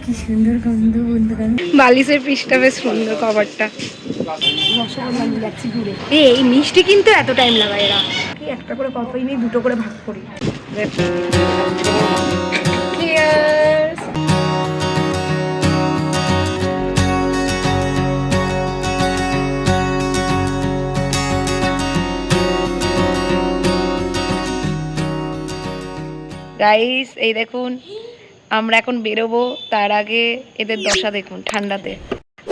কি সুন্দর গন্ধ বন্ধুরা। বালিশের পিসটা বেশ সুন্দর, কভারটা। রসগোল্লা নিয়ে যাচ্ছি ঘুরে। এই মিষ্টি কিন্তু এত টাইম লাগায় এরা। কি একটা করে কফি নিয়ে দুটো করে ভাগ করি। চিয়ার্স। গাইস এই দেখুন, আমরা এখন বেরোবো, তার আগে এদের দশা দেখুন ঠান্ডাতে।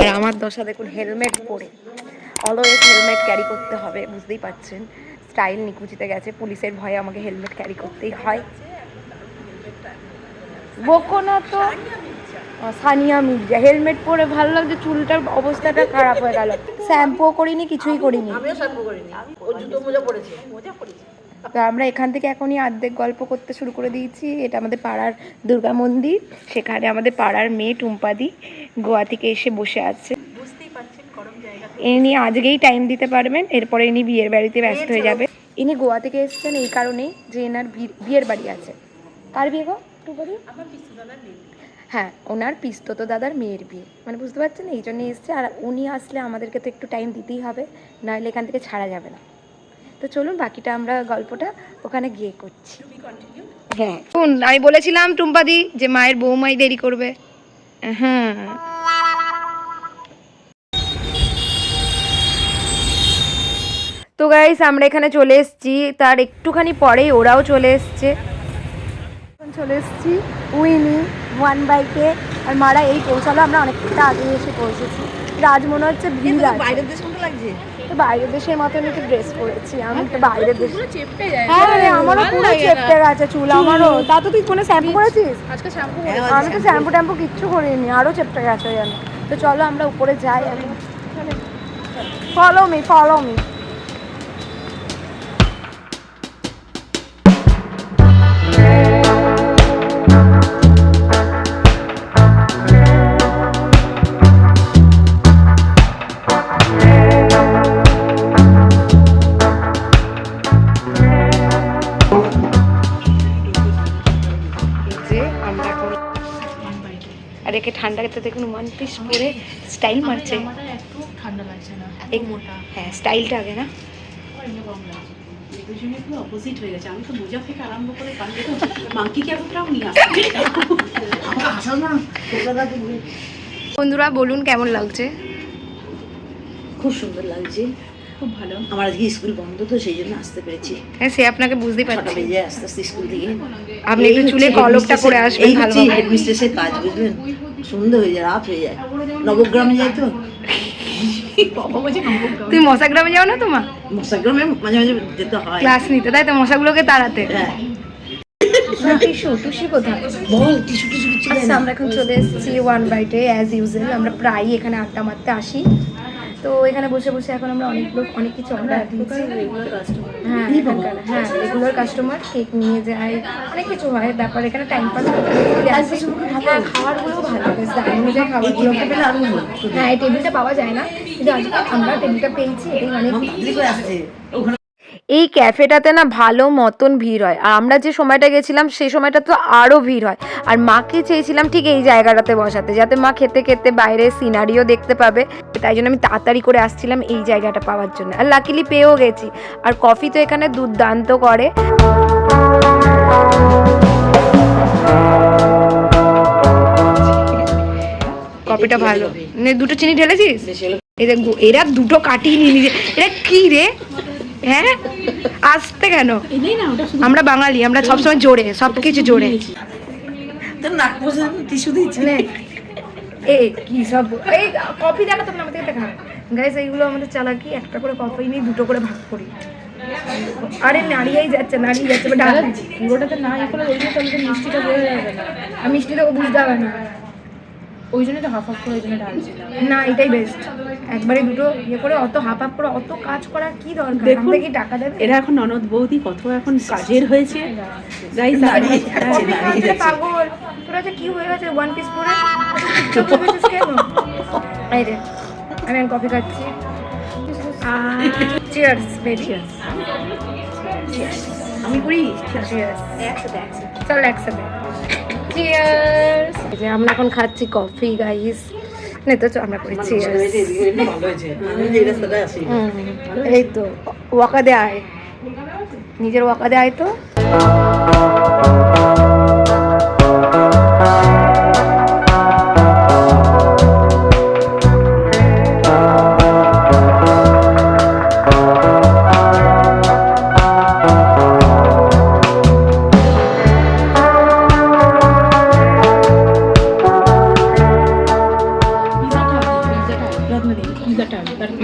আর আমার দশা দেখুন হেলমেট পরে। অলওয়েজ হেলমেট ক্যারি করতে হবে, বুঝতেই পারছেন। স্টাইল নিকুচিতে গেছে, পুলিশের ভয়ে আমাকে হেলমেট ক্যারি করতেই হয়। বকো না তো। সানিয়া মির্জা হেলমেট পরে ভালো লাগছে, চুলটার অবস্থাটা খারাপ হয়ে গেল। শ্যাম্পুও করিনি, কিছুই করিনি। তো আমরা এখান থেকে এখনই অর্ধেক গল্প করতে শুরু করে দিয়েছি। এটা আমাদের পাড়ার দুর্গা মন্দির, সেখানে আমাদের পাড়ার মেয়ে টুম্পাদি গোয়া থেকে এসে বসে আছে। ইনি আজকেই টাইম দিতে পারবেন, এরপরে ইনি বিয়ের বাড়িতে ব্যস্ত হয়ে যাবে। ইনি গোয়া থেকে এসেছেন এই কারণেই যে এনার বিয়ের বাড়ি আছে। কার বিয়ে গো টুম্পাদি? হ্যাঁ, ওনার পিস্তত দাদার মেয়ের বিয়ে, মানে বুঝতে পারছেন, এই জন্যই এসছে। আর উনি আসলে আমাদেরকে তো একটু টাইম দিতেই হবে, নাহলে এখান থেকে ছাড়া যাবে না। তো চলুন বাকিটা আমরা গল্পটা ওখানে গিয়ে করছি। হ্যাঁ, আমি বলেছিলাম টুম্পাদি যে মায়ের বৌমাই দেরি করবে। হ্যাঁ, তো গাইস আমরা এখানে চলে এসেছি, তার একটুখানি পরেই ওরাও চলে এসছে। চলে এসেছি উইনি ওয়ান বাইকে, আর মারা এই পৌঁছালো, আমরা অনেকটা আগে এসে পৌঁছেছি। রাজ মনে হচ্ছে ভিড় আছে। বাইরের দেশ মতো লাগছে। তো বাইরের দেশের মতন একটু ড্রেস পরেছি আমি, তো বাইরের দেশ। হ্যাঁ রে, আমারও পুরো চেপটে গেছে চুল, আমারও। তা তো তুই কোনো শ্যাম্পু করেছিস? আজকে শ্যাম্পু আমি তো শ্যাম্পু ট্যাম্পু কিচ্ছু করিনি, আরও চেপটে গেছে যেন। তো চলো আমরা উপরে যাই। আমি ফলো মি, ফলো মি। আর একে ঠান্ডা তো দেখুন ওয়ান পিস পরে স্টাইল মারছে। একটু ঠান্ডা লাগছে না, এই মোটা। হ্যাঁ, স্টাইলটা আগে না। অপোজিট হয়ে গেছে। আমি তো মোজা থেকে আরম্ভ করে মাংকি ক্যাপটাও নিয়ে আসছি। বন্ধুরা বলুন কেমন লাগছে? খুব সুন্দর লাগছে, খুব ভালো। আমার আজকে স্কুল বন্ধ, তো সেই জন্য আসতে পেরেছি। হ্যাঁ, সে আপনাকে বুঝতেই পারছি। বেজে আস্তে আস্তে স্কুল থেকে আপনি একটু চুলে কলকটা করে আসবেন ভালোভাবে। হেডমিস্ট্রেসের কাজ বুঝলেন, সুন্দর হয়ে যায়, রাত হয়ে যায়। নবগ্রামে যাই তো। তুমি মশাগ্রামে যাও না তোমার? মশাগ্রামে মাঝে মাঝে যেতে হয় ক্লাস নিতে, তাই তো, মশাগুলোকে তাড়াতে। হ্যাঁ। টিস্যু টুসি কোথায়? বল টিস্যু টিস্যু কিছু। আচ্ছা, আমরা এখন চলে এসেছি ওয়ান বাইটে অ্যাজ ইউজুয়াল। আমরা প্রায়ই এখানে আড্ডা মারতে আসি। তো এখানে বসে বসে এখন আমরা অনেক কিছু অর্ডার দিচ্ছি। হ্যাঁ, হ্যাঁ রেগুলার কাস্টমার কেক নিয়ে যায়, অনেক কিছু হয় ব্যাপার। এখানে টাইম পাস করতে হ্যাঁ, খাবারগুলোও ভালো, বেশ দারুণ অনুযায়ী খাবারগুলো পেলে আরও ভালো। হ্যাঁ, এই টেবিলটা পাওয়া যায় না, কিন্তু আজকে আমরা টেবিলটা পেয়েছি, এটাই অনেক। এই ক্যাফেটাতে না ভালো মতন ভিড় হয়, আর আমরা যে সময়টা গেছিলাম সেই সময়টা তো আরও ভিড় হয়। আর মাকে চেয়েছিলাম ঠিক এই জায়গাটাতে বসাতে, যাতে মা খেতে খেতে বাইরে সিনারিও দেখতে পাবে। তাই জন্য আমি তাড়াতাড়ি করে আসছিলাম এই জায়গাটা পাওয়ার জন্য, আর লাকিলি পেয়েও গেছি। আর কফি তো এখানে দুর্দান্ত করে। কফিটা ভালো। দুটো চিনি ঢেলেছিস? এরা দুটো কাটিয়ে নিয়ে নিজে, এরা কি রে? হ্যাঁ, আসতে কেন? আমরা বাঙালি, আমরা সবসময় জোরে, সবকিছু জোরে। এই কি সব এই কফি দেখা তো আমাদের দেখা। গাইস এইগুলো আমাদের চালাকি, একটা করে কফি নিয়ে দুটো করে ভাগ করি। আরে নাড়িয়েই যাচ্ছে, নাড়িয়ে যাচ্ছে। পুরোটাতে না ইয়ে করে ওইটা তো মিষ্টিটা বোঝা যাবে না, আর মিষ্টিটা বুঝতে হবে না, ওই জন্য তো হাফ হাফ করে ওই জন্য ঢালছিলাম। না, এটাই বেস্ট, একবারে দুটো ইয়ে করে। অত হাফ হাফ করে অত কাজ করার কি দরকার? দেখুন কি টাকা দেবে এরা এখন ননদ বৌদি কত এখন কাজের হয়েছে। গাইস পাগল তোরা যে কি হয়ে গেছে ওয়ান পিস পরে কেন? এই রে, আমি কফি খাচ্ছি। Cheers baby. আমি করি চিয়ার্স। চল একসাথে চিয়ার্স। এই যে আমরা এখন খাচ্ছি কফি গাইস, না তো আমরা করেছি ভালো হয়েছে, আমি যে রাস্তাটা আসি। এই তো ওয়াকাদে আয়, নিজের ওয়াকাদে আয় তো।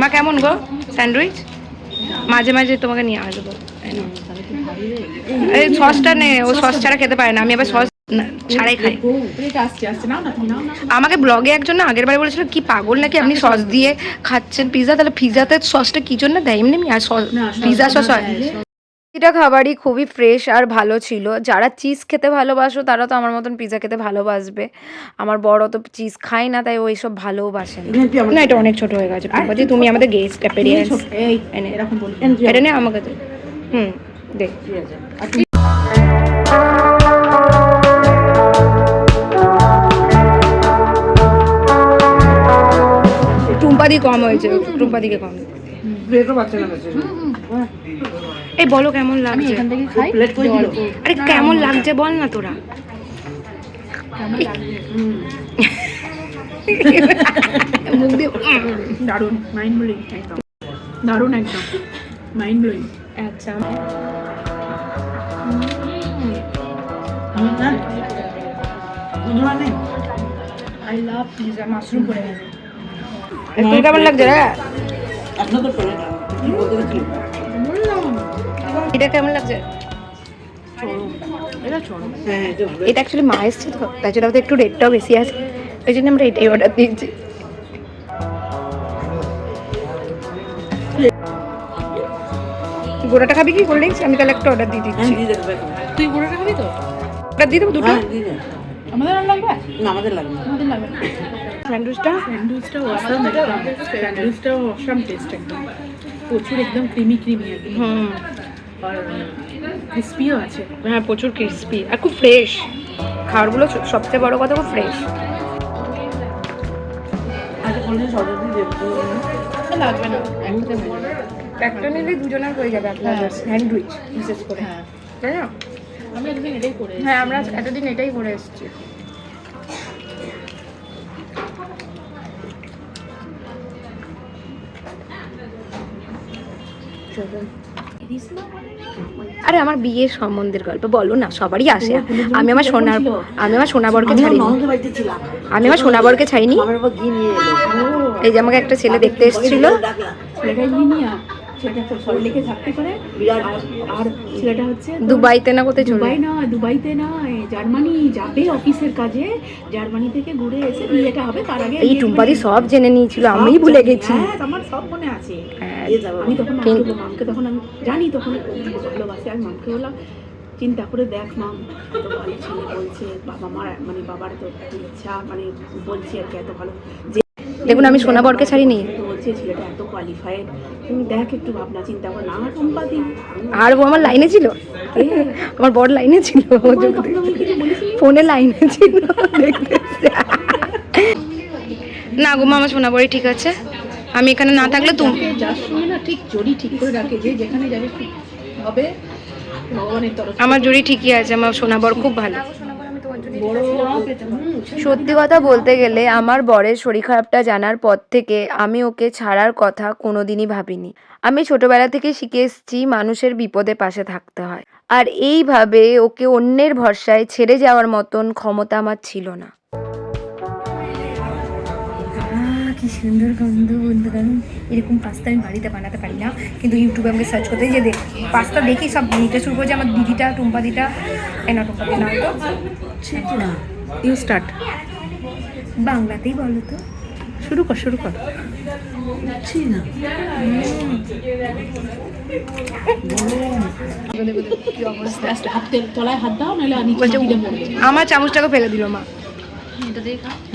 মা কেমন গো স্যান্ডউইচ? মাঝে মাঝে তোমাকে নিয়ে আসবো। এই সসটা নে, ও সস ছাড়া খেতে পারে না, আমি আবার সস ছাড়াই খাই। আমাকে ব্লগে একজন না আগের বারে বলেছিল কি পাগল নাকি আপনি সস দিয়ে খাচ্ছেন পিৎজা, তাহলে পিৎজাতে সসটা কি জন্য দেয়? এমনি আর পিৎজা সস হয়। এটা খাবারই খুবই ফ্রেশ আর ভালো ছিল। যারা চিজ খেতে ভালোবাসো তারা তো আমার মতন পিৎজা খেতে ভালোবাসবে। আমার বড় তো চিজ খায় না, তাই ওই সব ভালোবাসে না। এটা অনেক ছোট হয়ে গেছে। তুমি আমাদের গেস্ট অ্যাপিয়ারেন্স এটা নে আমাকে দে। দেখ টুম্পাদি কম হয়েছে, টুম্পাদিকে কম। এই বলো কেমন লাগছে? আরে কেমন লাগছে বল না তোরা। মুখ দিয়ে দারুণ, মাইন্ড ব্লোয়িং একদম, দারুণ একদম মাইন্ড ব্লোয়িং। আচ্ছা আই লাভ পিৎজা, মাশরুম করে গেছে। তোর কেমন লাগছে রে? এটা কেমন লাগছে? এটা অ্যাকচুয়ালি মা এসছে তো, তাই জন্য আমাদের একটু রেটটাও বেশি আছে, ওই জন্য আমরা এটাই অর্ডার দিয়েছি। গোড়াটা খাবি কি কোল্ড ড্রিঙ্কস? আমি তাহলে একটা অর্ডার দিয়ে দিচ্ছি। তুই গোড়াটা খাবি তো? অর্ডার দিয়ে দেবো দুটো। আমাদের আর লাগবে না, আমাদের লাগবে, আমাদের লাগবে। স্যান্ডউইচটা অসাম, স্যান্ডউইচটাও অসাম টেস্ট একদম, প্রচুর একদম ক্রিমি ক্রিমি একদম, আর ক্রিস্পিও আছে। হ্যাঁ প্রচুর ক্রিস্পি আর খুব ফ্রেশ। খাবারগুলো সবচেয়ে বড় কথা খুব ফ্রেশ। লাগবে না, একটা নিলে দুজনের হয়ে যাবে আপনাদের স্যান্ডউইচ বিশেষ করে। হ্যাঁ তাই না? আমি একদিন এটাই করে, হ্যাঁ আমরা এতদিন এটাই করে এসেছি। আরে আমার বিয়ের সম্বন্ধের গল্প বলো না, সবারই আসে। আমি আমার সোনাবরকে ছাড়িনি, আমি আমার সোনাবরকে ছাড়িনি। এই যে আমাকে একটা ছেলে দেখতে এসেছিল, ছেলেটা ইঞ্জিনিয়ার, ছেলেটা সল্টলেকে চাকরি করে, আর ছেলেটা হচ্ছে দুবাইতে না কোথায় চলে। দুবাইতে নয়, জার্মানি যাবে অফিসের কাজে, জার্মানি থেকে ঘুরে এসে বিয়েটা হবে, তার আগে এই টুম্পাদি সব জেনে নিয়েছিল, আমিই ভুলে গেছি। আমার সব মনে আছে। হ্যাঁ, আমি তখন মামকে তখন আমি জানি তখন ভালোবাসি, আমি মামকে বললাম চিন্তা করে দেখ মাম, এত ভালো ছেলে বলছে, বাবা মার মানে বাবার তো এত ইচ্ছা, মানে বলছে আর কি এত ভালো, যে দেখুন আমি সোনাবরকে ছাড়িনি। তো বলছে ছেলেটা এত কোয়ালিফাইড, তুমি দেখ একটু ভাবনা চিন্তা করে না। টুম্পাদি আর ও আমার লাইনে ছিল, আমার বড় লাইনে ছিল, ফোনে লাইনে ছিল দেখতে। না গো মা, আমার সোনাবরই ঠিক আছে। আমি এখানে না থাকলে তুমি যার সঙ্গে না ঠিক জড়ি ঠিক করে রাখে, যে যেখানে যাবে ঠিক হবে ভগবানের তরফ। আমার জড়ি ঠিকই আছে, আমার সোনাবর খুব ভালো। সত্যি কথা বলতে গেলে আমার বরের শরীর খারাপটা জানার পর থেকে আমি ওকে ছাড়ার কথা কোনোদিনই ভাবিনি। আমি ছোটবেলা থেকে শিখে এসেছি মানুষের বিপদে পাশে থাকতে হয়, আর এইভাবে ওকে অন্যের ভরসায় ছেড়ে যাওয়ার মতন ক্ষমতা আমার ছিল না। কি সুন্দর গন্ধ বন্ধুগণ। এরকম পাস্তা আমি বাড়িতে বানাতে পারি না, কিন্তু ইউটিউবে আমাকে সার্চ করতে যে পাস্তা দেখি সব নিতে শুরু করছে। আমার দিদিটা টুম্পাদিটা, না টুম্পাদি না তো ইউ স্টার্ট, বাংলাতেই বলো তো, শুরু কর। হাতের তলায় হাত দাও, নাহলে আমার চামচটাকে ফেলে দিল মা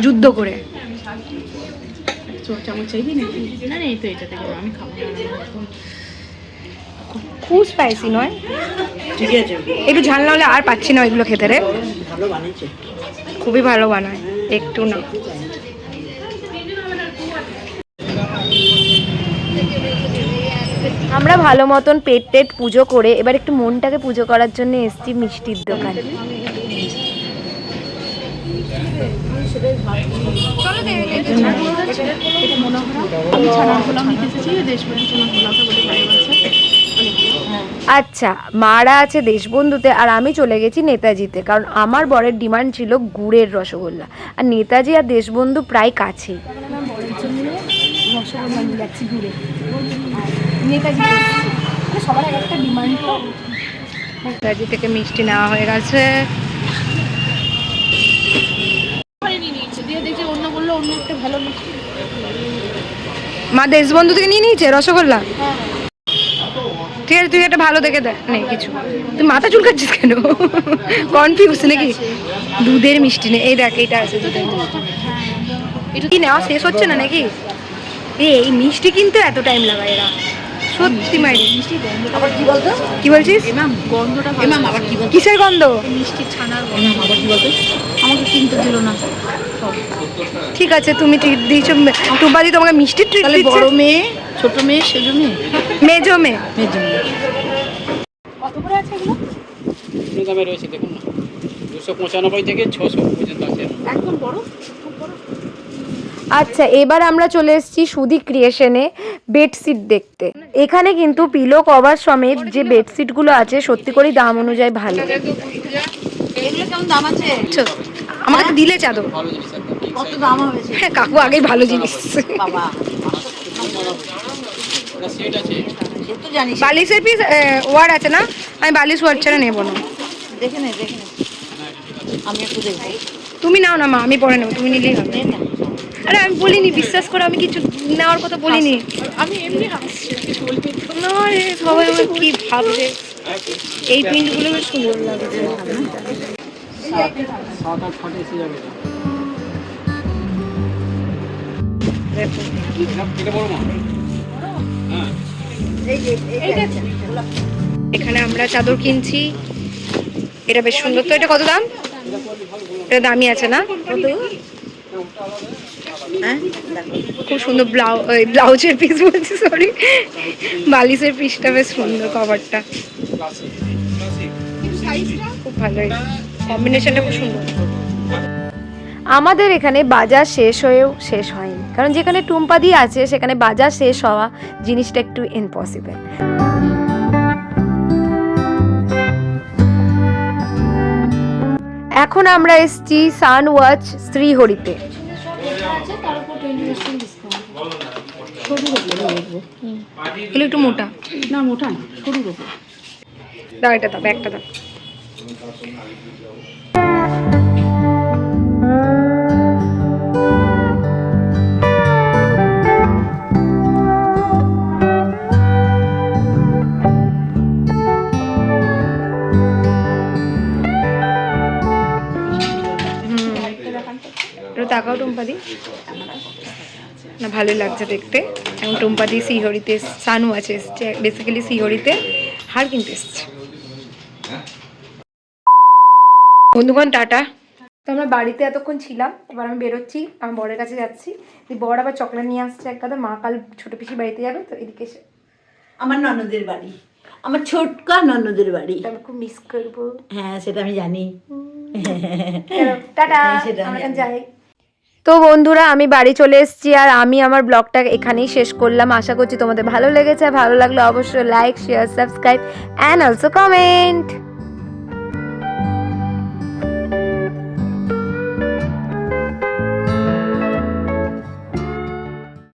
যুদ্ধ করে। চামচ চাইবি নাকি? না এই তো এটা থেকে আমি খাবো। খুব স্পাইসি নয়, ঠিক আছে, একটু ঝাল না হলে আর পাচ্ছি না এগুলো খেতে রে। ভালো বানিয়েছে। খুবই ভালো বানায়, একটু না। আমরা ভালো মতন পেট টেট পুজো করে এবার একটু মনটাকে পুজো করার জন্য এসছি মিষ্টির দোকানে। আচ্ছা, মারা আছে দেশবন্ধুতে আর আমি চলে গেছি নেতাজিতে, কারণ আমার বরের ডিমান্ড ছিল গুড়ের রসগোল্লা, আর নেতাজি আর দেশবন্ধু প্রায় কাছেই। রসগোল্লা নিয়ে যাচ্ছি ঘুরে নেতাজি, সবার একটা ডিমান্ড। নেতাজি থেকে মিষ্টি নেওয়া হয়ে গেছে। মা দেশবন্ধু থেকে নিয়ে নিয়েছে রসগোল্লা। ঠিক আছে, তুই একটা ভালো দেখে দেখ। নেই কিছু, তুই মাথা চুলকাচ্ছিস কেন? কনফিউজ নাকি? দুধের মিষ্টি নেই, এই দেখ এইটা আছে। এটা কি নেওয়া শেষ হচ্ছে না নাকি? এই মিষ্টি কিনতে এত টাইম লাগায় এরা, সত্যি মাইরি। আবার কি বলতো? কি বলছিস? গন্ধটা আবার কি বলতো? কিসের গন্ধ? মিষ্টি ছানার আবার কি বলতো? আমাকে কিনতে দিল না। ঠিক আছে, তুমি ট্রিট দিয়েছো, টুম্পাদি তোমাকে মিষ্টির ট্রিট তাহলে দিচ্ছে। বড় মেয়ে, ছোট মেয়ে, সেজো মেয়ে, মেজো মেয়ে। কত করে আছে এগুলো? বিভিন্ন দামে রয়েছে, দেখুন না, 295 থেকে 600 পর্যন্ত আছে। একদম বড়, খুব বড়। আচ্ছা, এবার আমরা চলে এসেছি সুধি ক্রিয়েশনে বেডশিট দেখতে। এখানে কিন্তু পিলো কভার সমেত যে বেডশিটগুলো আছে সত্যি করেই দাম অনুযায়ী ভালো। এগুলো কেমন দাম আছে? আমাকে তো দিলে চাদর। ভালো জিনিস একদম ঠিক কত দাম হয়েছে? হ্যাঁ, কাকু আগেই ভালো জিনিস। বাবা, এটা সেট আছে। সে তো জানিস। বালিশের পিস ওয়ার আছে না? আমি বালিশ ওয়ার ছাড়া নেবো না। দেখে নে, দেখে নে। আমি একটু দেখবো। তুমি নাও না মা, আমি পরে নেবো, তুমি নিলেই হবে। নে না। আরে আমি বলিনি, বিশ্বাস করো, আমি কিছু নেওয়ার কথা বলিনি। আমি এমনি হাসছি, কিছু বলিনি। না রে, সবাই আমার কি ভাবছে। এই প্রিন্টগুলো বেশ সুন্দর লাগছে। 7-8 ফাটে এসে যাবে। এটা বড় মা? হ্যাঁ। এখানে আমরা চাদর কিনছি, এটা বেশ সুন্দর। তো এটা কত দাম? এটা দামি আছে না? হ্যাঁ? খুব সুন্দর ব্লাউজের পিস বলছি, সরি, বালিশের পিসটা বেশ সুন্দর, কভারটা খুব ভালো, কম্বিনেশনটা খুব সুন্দর। আমাদের এখানে বাজার শেষ হয়েও শেষ হয়নি, কারণ যেখানে টুম্পাদি আছে সেখানে বাজার শেষ হওয়া জিনিসটা একটু ইম্পসিবল। এখন আমরা এসছি সানওয়াচ শ্রীহরিতে। এগুলো একটু মোটা না, মোটা না, সরু রকম। দাও, এটা দাও, ব্যাগটা দাও। তাকাও টুম্পাদি, না ভালোই লাগছে দেখতে। এবং টুম্পাদি শ্রীহরিতে, সানু আছে এসছে, বেসিক্যালি শ্রীহরিতে হার কিনতে এসছে। বন্ধুগণ টাটা। তো আমরা বাড়িতে এতক্ষণ ছিলাম, এবার আমি বেরোচ্ছি, আমার বরের কাছে যাচ্ছি। বর আবার চকলেট নিয়ে আসছে একটা, মা কাল ছোট পিসি বাড়িতে যাবে, তো এদিকে এসে আমার ননদের বাড়ি, আমার ছোটকা ননদের বাড়ি। আমি খুব মিস করবো। হ্যাঁ, সেটা আমি জানি। টাটা, সেটা আমরা আমি যাই। তো বন্ধুরা, আমি বাড়ি চলে এসেছি আর আমি আমার ব্লগটা এখানেই শেষ করলাম। আশা করছি তোমাদের ভালো লেগেছে। ভালো লাগলে অবশ্যই like, share, subscribe and also comment.